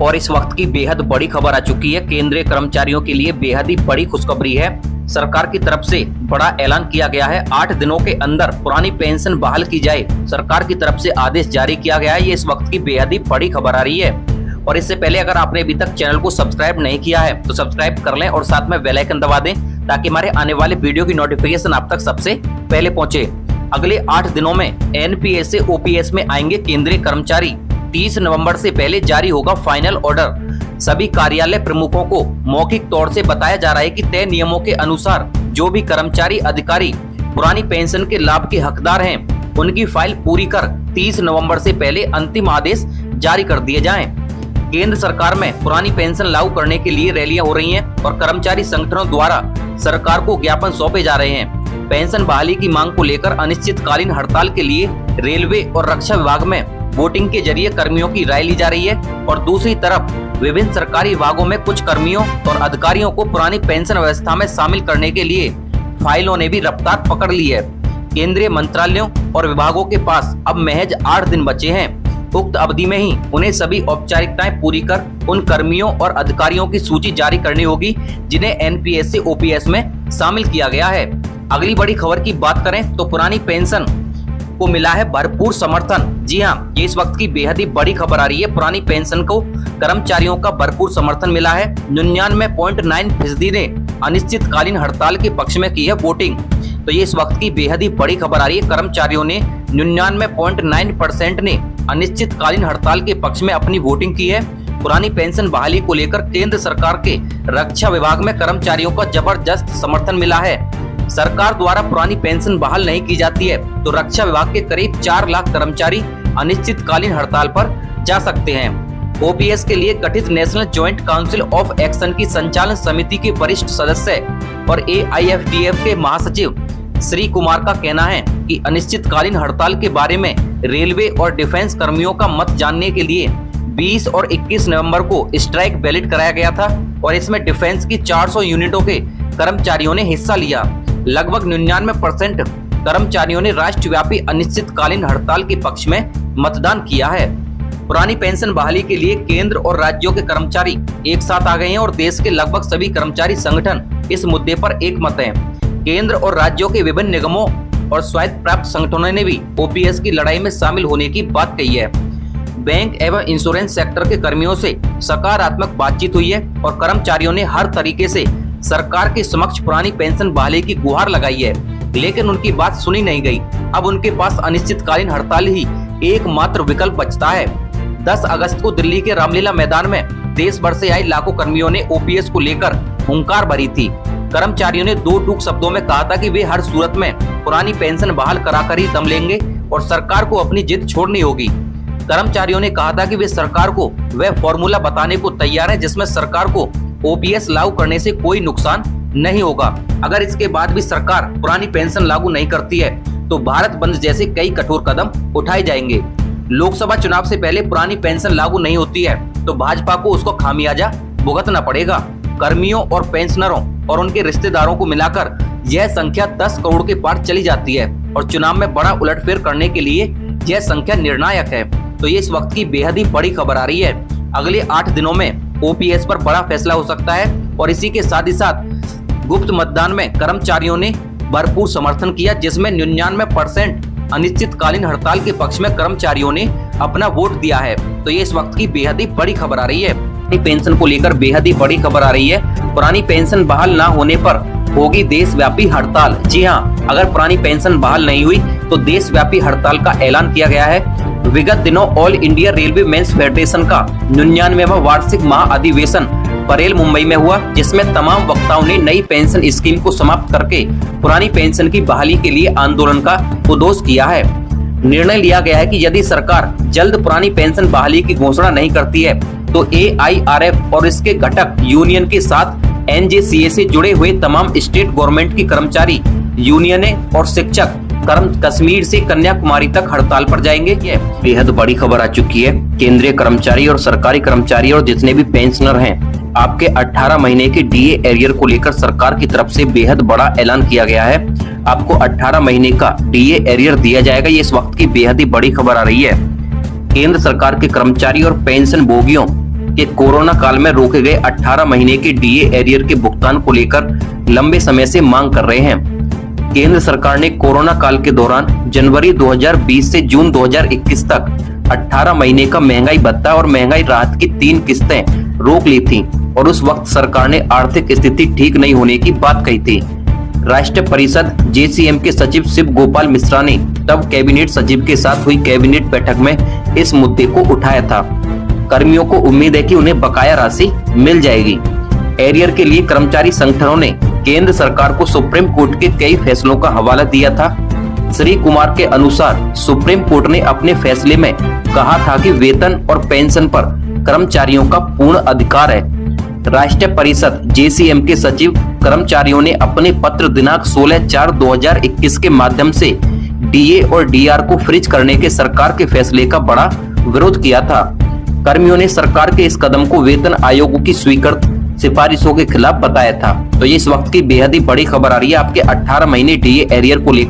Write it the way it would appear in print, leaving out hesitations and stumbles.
और इस वक्त की बेहद बड़ी खबर आ चुकी है। केंद्रीय कर्मचारियों के लिए बेहद ही बड़ी खुशखबरी है। सरकार की तरफ से बड़ा ऐलान किया गया है। 8 दिनों के अंदर पुरानी पेंशन बहाल की जाए, सरकार की तरफ से आदेश जारी किया गया है। ये इस वक्त की बेहद ही बड़ी खबर आ रही है। और इससे पहले अगर आपने अभी तक चैनल को सब्सक्राइब नहीं किया है तो सब्सक्राइब कर लें और साथ में बेल आइकन दबा दें ताकि हमारे आने वाले वीडियो की नोटिफिकेशन आप तक सबसे पहले पहुंचे। अगले 8 दिनों में एनपीएस से ओपीएस में आएंगे केंद्रीय कर्मचारी। 30 नवंबर से पहले जारी होगा फाइनल ऑर्डर। सभी कार्यालय प्रमुखों को मौखिक तौर से बताया जा रहा है कि तय नियमों के अनुसार जो भी कर्मचारी अधिकारी पुरानी पेंशन के लाभ के हकदार हैं, उनकी फाइल पूरी कर 30 नवंबर से पहले अंतिम आदेश जारी कर दिए जाएं। केंद्र सरकार में पुरानी पेंशन लागू करने के लिए रैलियां हो रही हैं और कर्मचारी संगठनों द्वारा सरकार को ज्ञापन सौंपे जा रहे हैं। पेंशन बहाली की मांग को लेकर अनिश्चितकालीन हड़ताल के लिए रेलवे और रक्षा विभाग में वोटिंग के जरिए कर्मियों की राय ली जा रही है और दूसरी तरफ विभिन्न सरकारी विभागों में कुछ कर्मियों और अधिकारियों को पुरानी पेंशन व्यवस्था में शामिल करने के लिए फाइलों ने भी रफ्तार पकड़ ली है। केंद्रीय मंत्रालयों और विभागों के पास अब महज 8 दिन बचे हैं। उक्त अवधि में ही उन्हें सभी औपचारिकताएं पूरी कर उन कर्मियों और अधिकारियों की सूची जारी करनी होगी जिन्हें एनपीएस से ओपीएस में शामिल किया गया है। अगली बड़ी खबर की बात करें तो पुरानी पेंशन को मिला है भरपूर समर्थन। जी हाँ, ये इस वक्त की बेहद ही बड़ी खबर आ रही है। पुरानी पेंशन को कर्मचारियों का भरपूर समर्थन मिला है। 99.9% ने अनिश्चितकालीन हड़ताल के पक्ष में की है वोटिंग। तो ये इस वक्त की बेहद ही बड़ी खबर आ रही है। कर्मचारियों ने 99.9% ने अनिश्चितकालीन हड़ताल के पक्ष में अपनी वोटिंग की है। पुरानी पेंशन बहाली को लेकर केंद्र सरकार के रक्षा विभाग में कर्मचारियों का जबरदस्त समर्थन मिला है। सरकार द्वारा पुरानी पेंशन बहाल नहीं की जाती है तो रक्षा विभाग के करीब 4 लाख कर्मचारी अनिश्चितकालीन हड़ताल पर जा सकते हैं। ओपीएस के लिए गठित national joint council of action की संचालन समिति के वरिष्ठ सदस्य और एआईएफटीएफ के महासचिव श्री कुमार का कहना है कि अनिश्चितकालीन हड़ताल के बारे में रेलवे और डिफेंस कर्मियों का मत जानने के लिए 20 और 21 नवंबर को स्ट्राइक बैलेट कराया गया था और इसमें डिफेंस की 400 यूनिटों के कर्मचारियों ने हिस्सा लिया। लगभग 99% कर्मचारियों ने राष्ट्रव्यापी अनिश्चितकालीन हड़ताल के पक्ष में मतदान किया है। पुरानी पेंशन बहाली के लिए केंद्र और राज्यों के कर्मचारी एक साथ आ गए हैं और देश के लगभग सभी कर्मचारी संगठन इस मुद्दे पर एक मत हैं। केंद्र और राज्यों के विभिन्न निगमों और स्वायत्त प्राप्त संगठनों ने भी ओपीएस की लड़ाई में शामिल होने की बात कही है। बैंक एवं इंश्योरेंस सेक्टर के कर्मियों से सकारात्मक बातचीत हुई है और कर्मचारियों ने हर तरीके से सरकार के समक्ष पुरानी पेंशन बहाली की गुहार लगाई है, लेकिन उनकी बात सुनी नहीं गई। अब उनके पास अनिश्चितकालीन हड़ताल ही एकमात्र विकल्प बचता है। 10 अगस्त को दिल्ली के रामलीला मैदान में देश भर से आए लाखों कर्मियों ने ओपीएस को लेकर हुंकार भरी थी। कर्मचारियों ने 2 टूक शब्दों में कहा था कि वे हर सूरत में पुरानी पेंशन बहाल कराकर ही दम लेंगे और सरकार को अपनी जिद छोड़नी होगी। कर्मचारियों ने कहा था कि वे सरकार को वह फॉर्मूला बताने को तैयार है जिसमें सरकार को ओपीएस लागू करने से कोई नुकसान नहीं होगा। अगर इसके बाद भी सरकार पुरानी पेंशन लागू नहीं करती है तो भारत बंद जैसे कई कठोर कदम उठाए जाएंगे। लोकसभा चुनाव से पहले पुरानी पेंशन लागू नहीं होती है तो भाजपा को उसको खामियाजा भुगतना पड़ेगा। कर्मियों और पेंशनरों और उनके रिश्तेदारों को मिलाकर यह संख्या 10 करोड़ के पार चली जाती है और चुनाव में बड़ा उलटफेर करने के लिए यह संख्या निर्णायक है। तो ये इस वक्त की बेहद ही बड़ी खबर आ रही है। अगले 8 दिनों में ओपीएस पर बड़ा फैसला हो सकता है और इसी के साथ ही साथ गुप्त मतदान में कर्मचारियों ने भरपूर समर्थन किया, जिसमें 99% अनिश्चितकालीन हड़ताल के पक्ष में कर्मचारियों ने अपना वोट दिया है। तो ये इस वक्त की बेहद ही बड़ी खबर आ रही है। पेंशन को लेकर बेहद ही बड़ी खबर आ रही है। पुरानी पेंशन बहाल ना होने पर होगी देशव्यापी हड़ताल। जी हाँ, अगर पुरानी पेंशन बहाल नहीं हुई तो देशव्यापी हड़ताल का ऐलान किया गया है। विगत दिनों all India railway men's federation का 99वां वार्षिक महाअधिवेशन परेल मुंबई में हुआ, जिसमें तमाम वक्ताओं ने नई पेंशन स्कीम को समाप्त करके पुरानी पेंशन की बहाली के लिए आंदोलन का उद्घोष किया है। निर्णय लिया गया है कि यदि सरकार जल्द पुरानी पेंशन बहाली की घोषणा नहीं करती है तो एआईआरएफ और इसके घटक यूनियन के साथ एनजेसीए से जुड़े हुए तमाम स्टेट गवर्नमेंट की कर्मचारी यूनियनें और शिक्षक कश्मीर से कन्याकुमारी तक हड़ताल पर जाएंगे। ये बेहद बड़ी खबर आ चुकी है। केंद्रीय कर्मचारी और सरकारी कर्मचारी और जितने भी पेंशनर हैं, आपके 18 महीने के डीए एरियर को लेकर सरकार की तरफ से बेहद बड़ा ऐलान किया गया है। आपको 18 महीने का डीए एरियर दिया जाएगा। ये इस वक्त की बेहद ही बड़ी खबर आ रही है। केंद्र सरकार के कर्मचारी और पेंशन भोगियों कि कोरोना काल में रोके गए 18 महीने के डीए एरियर के भुगतान को लेकर लंबे समय से मांग कर रहे हैं। केंद्र सरकार ने कोरोना काल के दौरान जनवरी 2020 से जून 2021 तक 18 महीने का महंगाई भत्ता और महंगाई राहत की 3 किस्तें रोक ली थी और उस वक्त सरकार ने आर्थिक स्थिति ठीक नहीं होने की बात कही थी। राष्ट्रीय परिषद जेसीएम के सचिव शिव गोपाल मिश्रा ने तब कैबिनेट सचिव के साथ हुई कैबिनेट बैठक में इस मुद्दे को उठाया था। कर्मियों को उम्मीद है कि उन्हें बकाया राशि मिल जाएगी। एरियर के लिए कर्मचारी संगठनों ने केंद्र सरकार को सुप्रीम कोर्ट के कई फैसलों का हवाला दिया था। श्री कुमार के अनुसार सुप्रीम कोर्ट ने अपने फैसले में कहा था कि वेतन और पेंशन पर कर्मचारियों का पूर्ण अधिकार है। राष्ट्रीय परिषद जेसीएम के सचिव कर्मचारियों ने अपने पत्र दिनांक 16/4/2021 के माध्यम से डीए और डीआर को फ्रीज करने के सरकार के फैसले का बड़ा विरोध किया था। कर्मियों ने सरकार के इस कदम को वेतन आयोग की स्वीकृत सिफारिशों के खिलाफ बताया था। तो ये इस वक्त की बेहद ही बड़ी खबर आ रही है आपके 18 महीने डीए एरियर को लेकर।